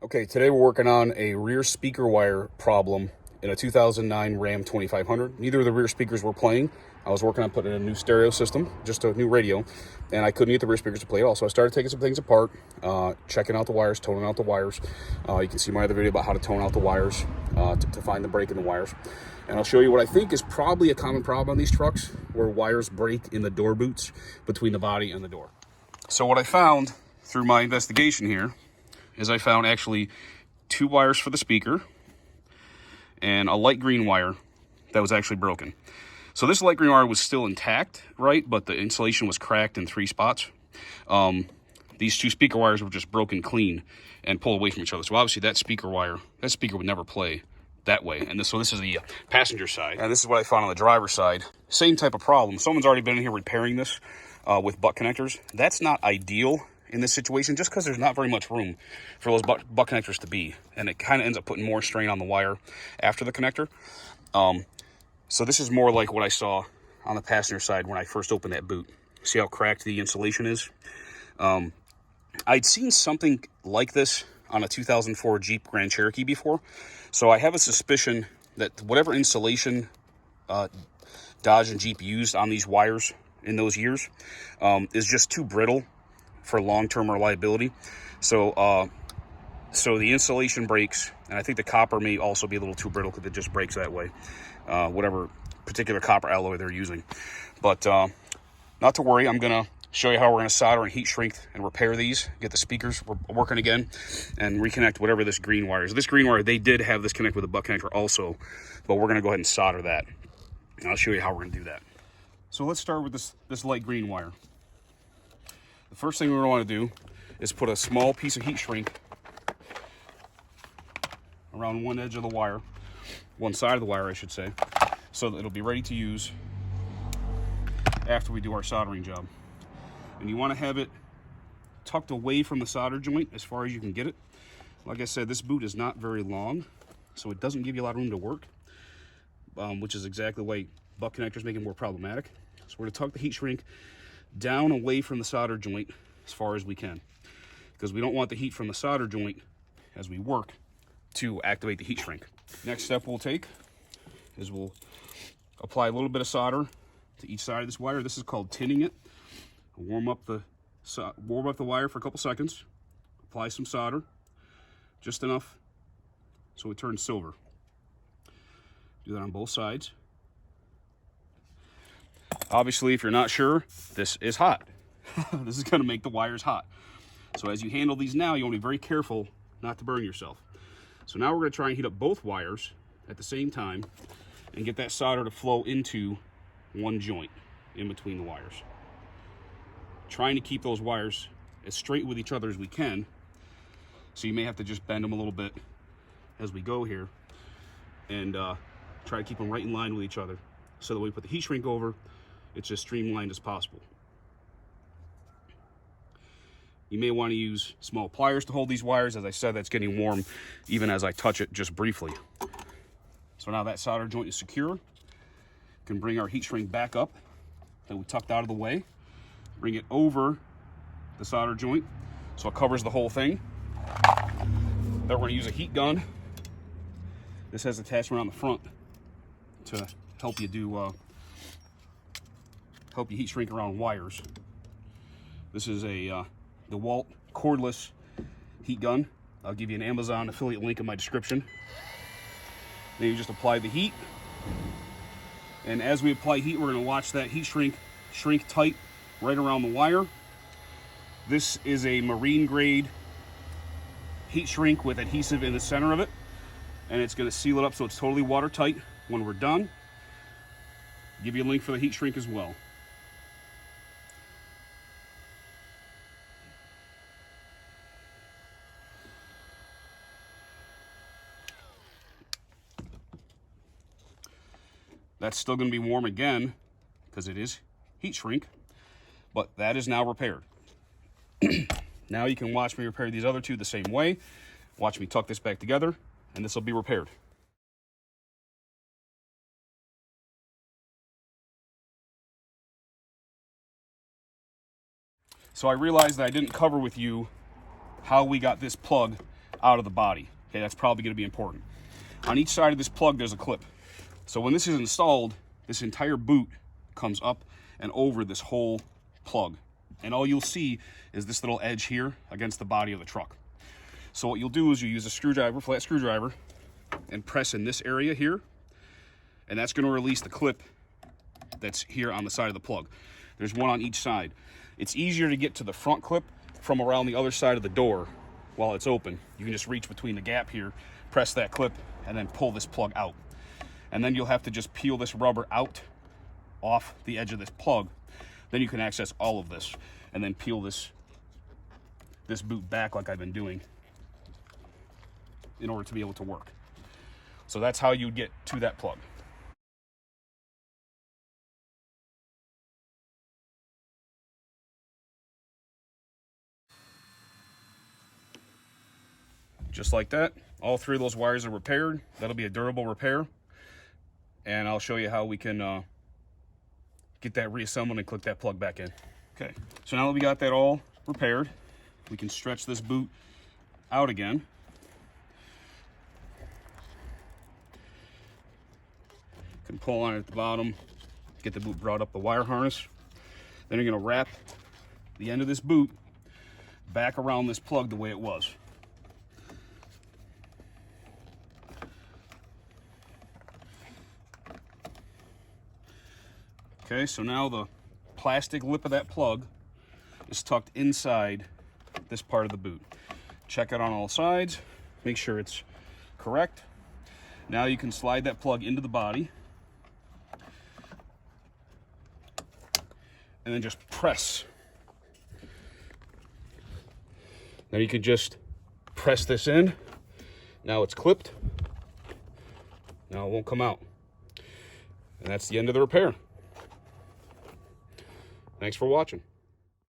Okay, today we're working on a rear speaker wire problem in a 2009 Ram 2500. Neither of the rear speakers were playing. I was working on putting in a new stereo system, just a new radio, and I couldn't get the rear speakers to play at all. So I started taking some things apart, checking out the wires, toning out the wires. You can see my other video about how to tone out the wires to find the break in the wires. And I'll show you what I think is probably a common problem on these trucks, where wires break in the door boots between the body and the door. So what I found through my investigation here is I found actually 2 wires for the speaker and a light green wire that was actually broken. So this light green wire was still intact, right? But the insulation was cracked in 3 spots. These 2 speaker wires were just broken clean and pulled away from each other. So obviously that speaker would never play that way. And so this is the passenger side. And this is what I found on the driver's side. Same type of problem. Someone's already been in here repairing this with butt connectors. That's not ideal in this situation, just because there's not very much room for those butt connectors to be, and it kind of ends up putting more strain on the wire after the connector. So this is more like what I saw on the passenger side when I first opened that boot. See how cracked the insulation is? I'd seen something like this on a 2004 Jeep Grand Cherokee before, so I have a suspicion that whatever insulation Dodge and Jeep used on these wires in those years is just too brittle for long-term reliability. So the insulation breaks, and I think the copper may also be a little too brittle because it just breaks that way, whatever particular copper alloy they're using. But not to worry, I'm gonna show you how we're gonna solder and heat shrink and repair these, get the speakers working again, and reconnect whatever this green wire is. This green wire, they did have this connect with a butt connector also, but we're gonna go ahead and solder that, and I'll show you how we're gonna do that. So let's start with this light green wire. The first thing we're going to want to do is put a small piece of heat shrink around one edge of the wire, one side of the wire I should say, so that it'll be ready to use after we do our soldering job. And you want to have it tucked away from the solder joint as far as you can get it. Like I said, this boot is not very long, so it doesn't give you a lot of room to work, which is exactly why butt connectors make it more problematic. So we're going to tuck the heat shrink down away from the solder joint as far as we can, because we don't want the heat from the solder joint as we work to activate the heat shrink. Next step we'll take is we'll apply a little bit of solder to each side of this wire. This is called tinning it. Warm up the wire for a couple seconds, apply some solder, just enough so it turns silver. Do that on both sides. Obviously, if you're not sure, this is hot. This is going to make the wires hot. So as you handle these now, you want to be very careful not to burn yourself. So now we're going to try and heat up both wires at the same time and get that solder to flow into one joint in between the wires. Trying to keep those wires as straight with each other as we can. So you may have to just bend them a little bit as we go here and try to keep them right in line with each other, so that when we put the heat shrink over, it's as streamlined as possible. You may want to use small pliers to hold these wires. As I said, that's getting warm even as I touch it just briefly. So now that solder joint is secure. We can bring our heat shrink back up that we tucked out of the way. Bring it over the solder joint so it covers the whole thing. Then we're going to use a heat gun. This has attachment on the front to help you heat shrink around wires. This is a DeWalt cordless heat gun. I'll give you an Amazon affiliate link in my description. Then you just apply the heat, and as we apply heat, we're going to watch that heat shrink tight right around the wire. This is a marine grade heat shrink with adhesive in the center of it, and it's going to seal it up so it's totally watertight when we're done. Give you a link for the heat shrink as well. That's still going to be warm again because it is heat shrink, but that is now repaired. Now you can watch me repair these other 2 the same way. Watch me tuck this back together, and this will be repaired. So I realized that I didn't cover with you how we got this plug out of the body. Okay, that's probably going to be important. On each side of this plug, there's a clip. So when this is installed, this entire boot comes up and over this whole plug. And all you'll see is this little edge here against the body of the truck. So what you'll do is you use a screwdriver, flat screwdriver, and press in this area here, and that's going to release the clip that's here on the side of the plug. There's one on each side. It's easier to get to the front clip from around the other side of the door while it's open. You can just reach between the gap here, press that clip, and then pull this plug out. And then you'll have to just peel this rubber out off the edge of this plug. Then you can access all of this, and then peel this boot back like I've been doing in order to be able to work. So that's how you get to that plug. Just like that, all three of those wires are repaired. That'll be a durable repair. And I'll show you how we can get that reassembled and click that plug back in. Okay, so now that we got that all repaired, we can stretch this boot out again. Can pull on it at the bottom, get the boot brought up the wire harness. Then you're gonna wrap the end of this boot back around this plug the way it was. Okay, so now the plastic lip of that plug is tucked inside this part of the boot. Check it on all sides, make sure it's correct. Now you can slide that plug into the body and then just press. Now you can just press this in. Now it's clipped. Now it won't come out. And that's the end of the repair. Thanks for watching.